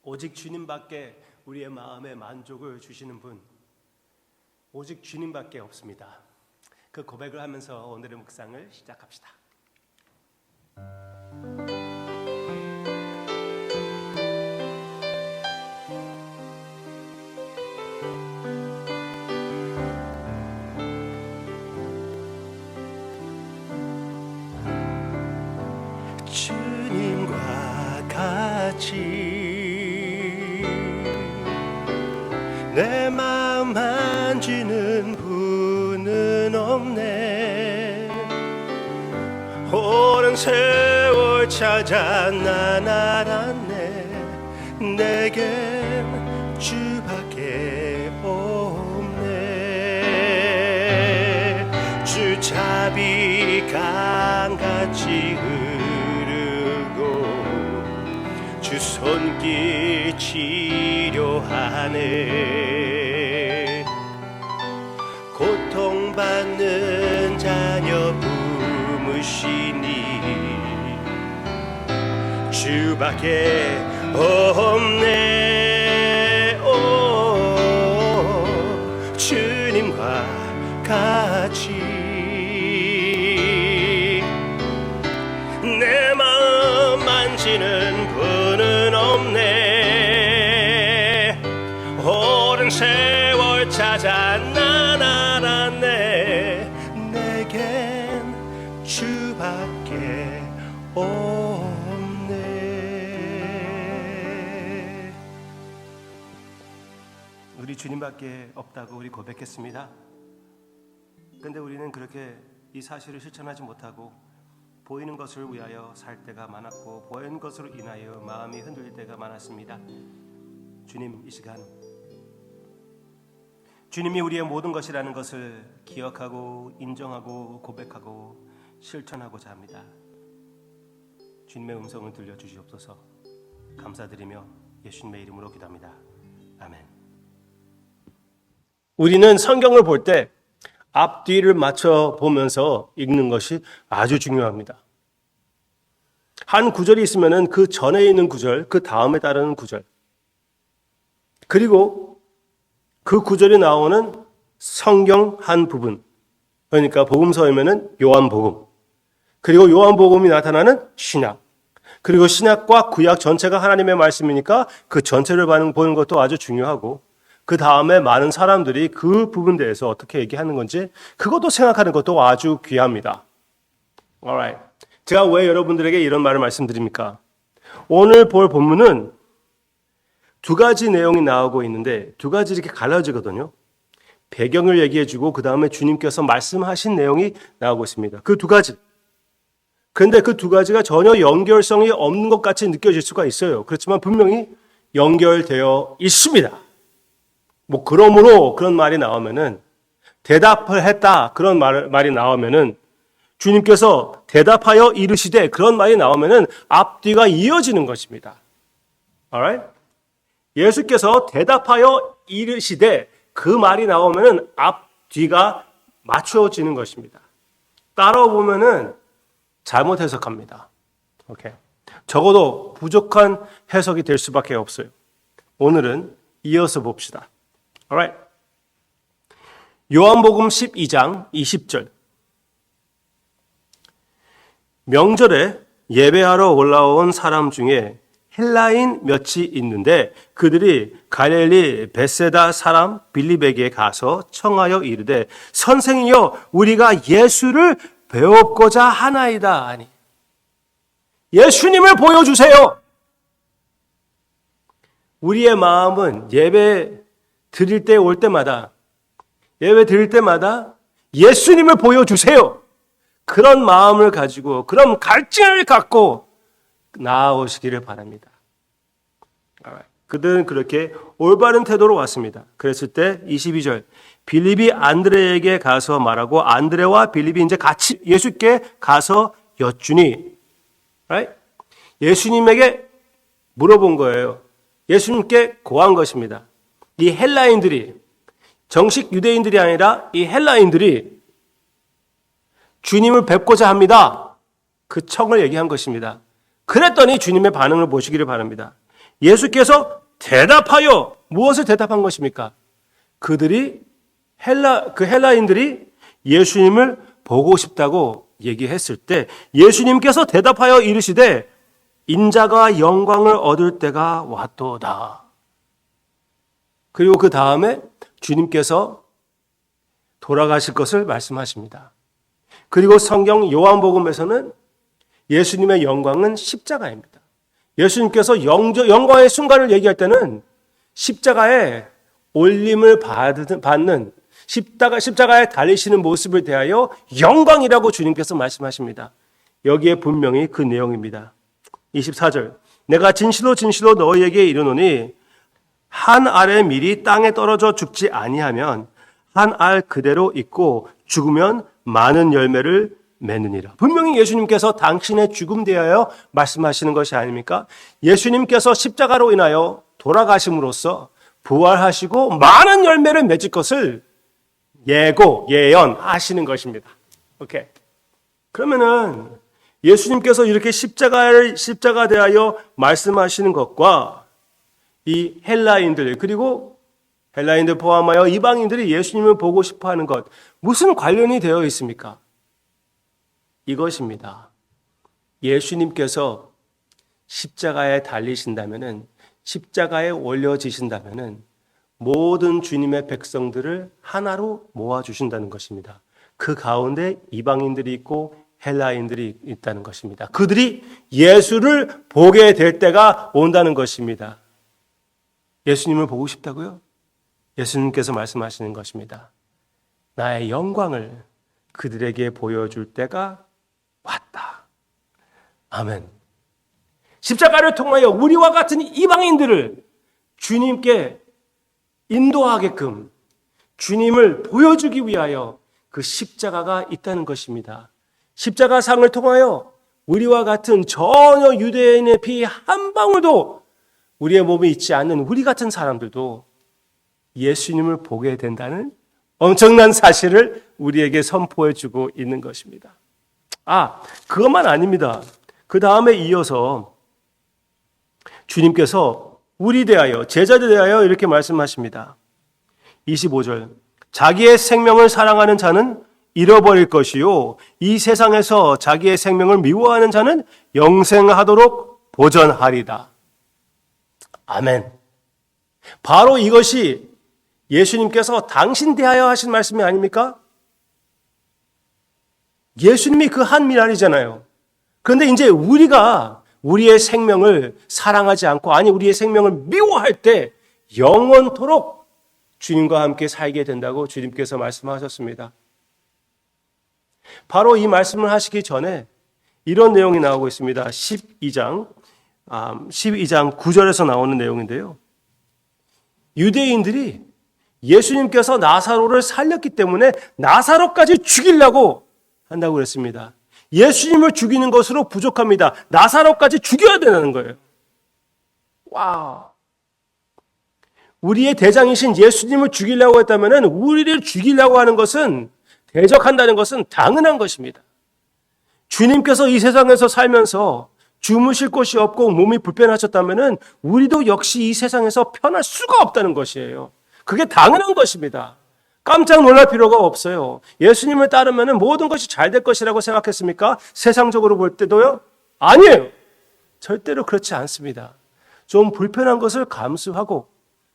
오직 주님밖에 우리의 마음에 만족을 주시는 분, 오직 주님밖에 없습니다. 그 고백을 하면서 오늘의 묵상을 시작합시다. 주님과 같이 내 마음 만지는 분은 없네. 오랜 세월 찾아 난 알았네. 내겐 주밖에 없네. 주 자비 강같이 흐르고 주 손길 치료하네. 고통받는 자녀 부으시니 주밖에 없네. 오, 주님과 같이 내 마음 만지는 분은 없네. 오랜 세월 찾아 난 알았네. 내겐 주밖에 없네. 우리 주님밖에 없다고 우리 고백했습니다. 근데 우리는 그렇게 이 사실을 실천하지 못하고 보이는 것을 위하여 살 때가 많았고 보이는 것으로 인하여 마음이 흔들릴 때가 많았습니다. 주님, 이 시간 주님이 우리의 모든 것이라는 것을 기억하고 인정하고 고백하고 실천하고자 합니다. 주님의 음성을 들려주시옵소서. 감사드리며 예수님의 이름으로 기도합니다. 아멘. 우리는 성경을 볼 때 앞뒤를 맞춰 보면서 읽는 것이 아주 중요합니다. 한 구절이 있으면 그 전에 있는 구절, 그 다음에 따르는 구절, 그리고 그 구절이 나오는 성경 한 부분, 그러니까 복음서이면은 요한복음, 그리고 요한복음이 나타나는 신약, 그리고 신약과 구약 전체가 하나님의 말씀이니까 그 전체를 보는 것도 아주 중요하고, 그 다음에 많은 사람들이 그 부분에 대해서 어떻게 얘기하는 건지 그것도 생각하는 것도 아주 귀합니다. Alright. 제가 왜 여러분들에게 이런 말을 말씀드립니까? 오늘 볼 본문은 두 가지 내용이 나오고 있는데 두 가지 이렇게 갈라지거든요. 배경을 얘기해주고 그 다음에 주님께서 말씀하신 내용이 나오고 있습니다. 그 두 가지. 그런데 그 두 가지가 전혀 연결성이 없는 것 같이 느껴질 수가 있어요. 그렇지만 분명히 연결되어 있습니다. 뭐 그러므로 그런 말이 나오면은 대답을 했다 그런 말이 나오면은 주님께서 대답하여 이르시되 그런 말이 나오면은 앞뒤가 이어지는 것입니다. Alright? 예수께서 대답하여 이르시되 그 말이 나오면은 앞뒤가 맞춰지는 것입니다. 따라오면은 잘못 해석합니다. 오케이. 적어도 부족한 해석이 될 수밖에 없어요. 오늘은 이어서 봅시다. Alright. 요한복음 12장 20절. 명절에 예배하러 올라온 사람 중에 헬라인 몇이 있는데 그들이 갈릴리 벳세다 사람 빌립에게 가서 청하여 이르되 선생이여 우리가 예수를 배우고자 하나이다 하니. 예수님을 보여주세요. 우리의 마음은 예배 드릴 때 올 때마다 예배 드릴 때마다 예수님을 보여주세요. 그런 마음을 가지고 그런 갈증을 갖고 나아오시기를 바랍니다. 그들은 그렇게 올바른 태도로 왔습니다. 그랬을 때 22절 빌립이 안드레에게 가서 말하고 안드레와 빌립이 이제 같이 예수께 가서 여쭈니 예수님에게 물어본 거예요. 예수님께 고한 것입니다. 이 헬라인들이 정식 유대인들이 아니라 이 헬라인들이 주님을 뵙고자 합니다. 그 청을 얘기한 것입니다. 그랬더니 주님의 반응을 보시기를 바랍니다. 예수께서 대답하여 무엇을 대답한 것입니까? 그들이 헬라인들이 예수님을 보고 싶다고 얘기했을 때 예수님께서 대답하여 이르시되 인자가 영광을 얻을 때가 왔도다. 그리고 그 다음에 주님께서 돌아가실 것을 말씀하십니다. 그리고 성경 요한복음에서는 예수님의 영광은 십자가입니다. 예수님께서 영광의 순간을 얘기할 때는 십자가에 올림을 받는 십자가에 달리시는 모습을 대하여 영광이라고 주님께서 말씀하십니다. 여기에 분명히 그 내용입니다. 24절 내가 진실로 진실로 너희에게 이르노니 한 알의 밀이 땅에 떨어져 죽지 아니하면 한 알 그대로 있고 죽으면 많은 열매를 맺느니라. 분명히 예수님께서 당신의 죽음 대하여 말씀하시는 것이 아닙니까? 예수님께서 십자가로 인하여 돌아가심으로써 부활하시고 많은 열매를 맺을 것을 예언하시는 것입니다. 오케이. 그러면은 예수님께서 이렇게 십자가 대하여 말씀하시는 것과 이 헬라인들 그리고 헬라인들 포함하여 이방인들이 예수님을 보고 싶어하는 것 무슨 관련이 되어 있습니까? 이것입니다. 예수님께서 십자가에 달리신다면은 십자가에 올려지신다면은 모든 주님의 백성들을 하나로 모아주신다는 것입니다. 그 가운데 이방인들이 있고 헬라인들이 있다는 것입니다. 그들이 예수를 보게 될 때가 온다는 것입니다. 예수님을 보고 싶다고요? 예수님께서 말씀하시는 것입니다. 나의 영광을 그들에게 보여줄 때가 왔다. 아멘. 십자가를 통하여 우리와 같은 이방인들을 주님께 인도하게끔 주님을 보여주기 위하여 그 십자가가 있다는 것입니다. 십자가 상을 통하여 우리와 같은 전혀 유대인의 피 한 방울도 우리의 몸에 있지 않는 우리 같은 사람들도 예수님을 보게 된다는 엄청난 사실을 우리에게 선포해 주고 있는 것입니다. 그것만 아닙니다. 그 다음에 이어서 주님께서 우리 대하여 제자들 대하여 이렇게 말씀하십니다. 25절 자기의 생명을 사랑하는 자는 잃어버릴 것이요 이 세상에서 자기의 생명을 미워하는 자는 영생하도록 보전하리다. 아멘. 바로 이것이 예수님께서 당신 대하여 하신 말씀이 아닙니까? 예수님이 그 한 미랄이잖아요. 그런데 이제 우리가 우리의 생명을 사랑하지 않고 우리의 생명을 미워할 때 영원토록 주님과 함께 살게 된다고 주님께서 말씀하셨습니다. 바로 이 말씀을 하시기 전에 이런 내용이 나오고 있습니다. 12장 9절에서 나오는 내용인데요. 유대인들이 예수님께서 나사로를 살렸기 때문에 나사로까지 죽이려고 한다고 그랬습니다. 예수님을 죽이는 것으로 부족합니다. 나사로까지 죽여야 되는 거예요. 와우. 우리의 대장이신 예수님을 죽이려고 했다면 우리를 죽이려고 하는 것은 대적한다는 것은 당연한 것입니다. 주님께서 이 세상에서 살면서 주무실 곳이 없고 몸이 불편하셨다면 우리도 역시 이 세상에서 편할 수가 없다는 것이에요. 그게 당연한 것입니다. 깜짝 놀랄 필요가 없어요. 예수님을 따르면 모든 것이 잘 될 것이라고 생각했습니까? 세상적으로 볼 때도요? 아니에요. 절대로 그렇지 않습니다. 좀 불편한 것을 감수하고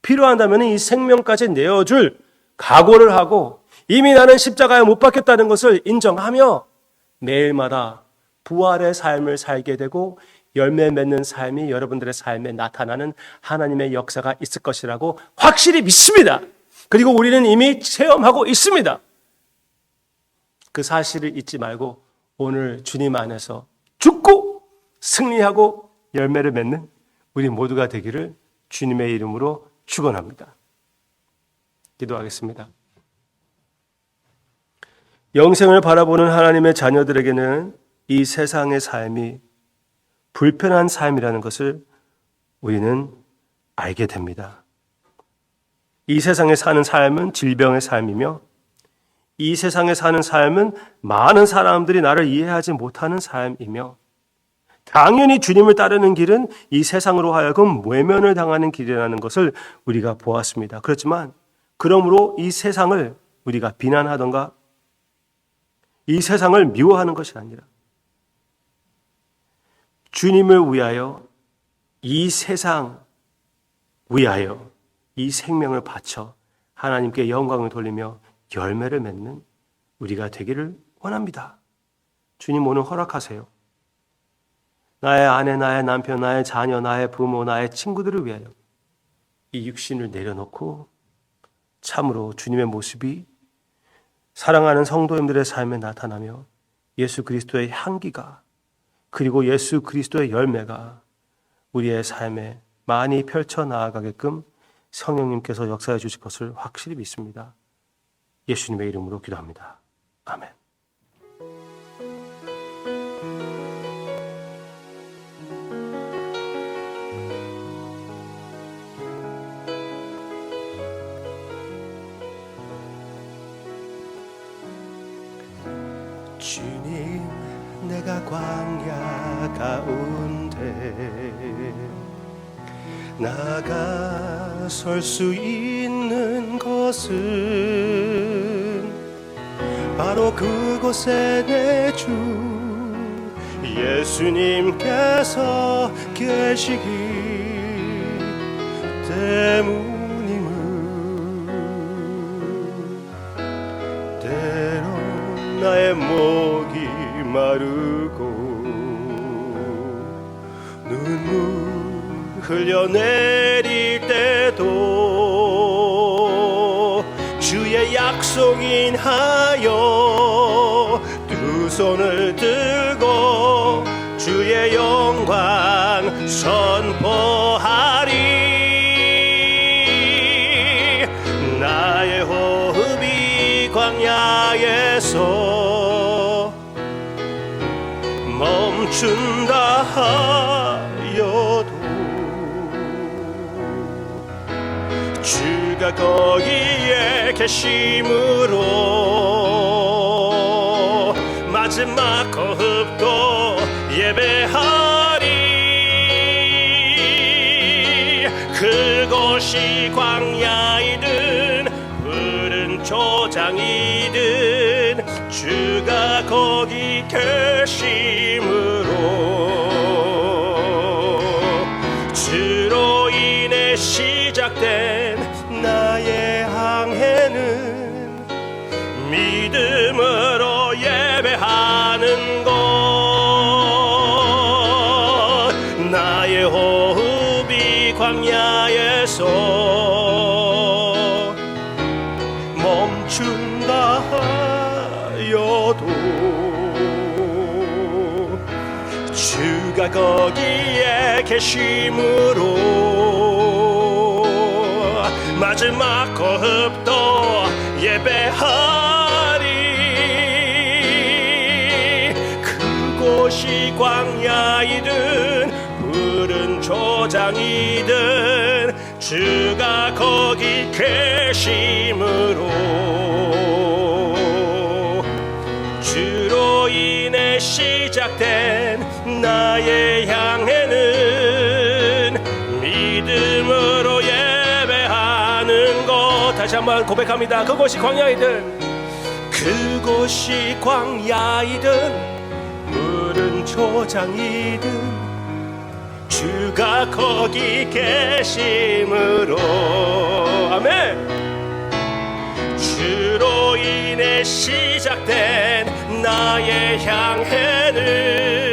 필요한다면 이 생명까지 내어줄 각오를 하고 이미 나는 십자가에 못 박혔다는 것을 인정하며 매일마다 부활의 삶을 살게 되고 열매 맺는 삶이 여러분들의 삶에 나타나는 하나님의 역사가 있을 것이라고 확실히 믿습니다. 그리고 우리는 이미 체험하고 있습니다. 그 사실을 잊지 말고 오늘 주님 안에서 죽고 승리하고 열매를 맺는 우리 모두가 되기를 주님의 이름으로 축원합니다. 기도하겠습니다. 영생을 바라보는 하나님의 자녀들에게는 이 세상의 삶이 불편한 삶이라는 것을 우리는 알게 됩니다. 이 세상에 사는 삶은 질병의 삶이며 이 세상에 사는 삶은 많은 사람들이 나를 이해하지 못하는 삶이며 당연히 주님을 따르는 길은 이 세상으로 하여금 외면을 당하는 길이라는 것을 우리가 보았습니다. 그렇지만 그러므로 이 세상을 우리가 비난하던가 이 세상을 미워하는 것이 아니라 주님을 위하여 이 세상 위하여 이 생명을 바쳐 하나님께 영광을 돌리며 열매를 맺는 우리가 되기를 원합니다. 주님 오늘 허락하세요. 나의 아내, 나의 남편, 나의 자녀, 나의 부모, 나의 친구들을 위하여 이 육신을 내려놓고 참으로 주님의 모습이 사랑하는 성도님들의 삶에 나타나며 예수 그리스도의 향기가 그리고 예수 그리스도의 열매가 우리의 삶에 많이 펼쳐 나아가게끔 성령님께서 역사해 주실 것을 확실히 믿습니다. 예수님의 이름으로 기도합니다. 아멘. 주님, 내가 광야 가운데 나가설 수 있는 것은 바로 그곳에 내 주 예수님께서 계시기 때문임을 때론 나의 목이 마르고 눈물 흘려내릴 때도 주의 약속인 하여 두 손을 들고 주의 영광 선포하리. 나의 호흡이 광야에서 멈춘다 하여도 주가 거기에 계심으로 마지막 호흡도 예배하리. 그곳이 광야이든 푸른 초장이든 주가 거기 계심으로 주로 인해 시작된 나의 항해는 믿음으로 예배하는 것. 나의 호흡이 광야에서 멈춘다 하여도 주가 거기에 계심으로 마지막 호흡도 예배하리. 그곳이 광야이든 푸른 초장이든 주가 거기 계심으로 주로 인해 시작된 나의 향해는 믿음으로 예배하는 것. 다시 한번 고백합니다. 그곳이 광야이든 그곳이 광야이든 푸른 초장이든 주가 거기 계심으로 아멘. 주로 인해 시작된 나의 향해는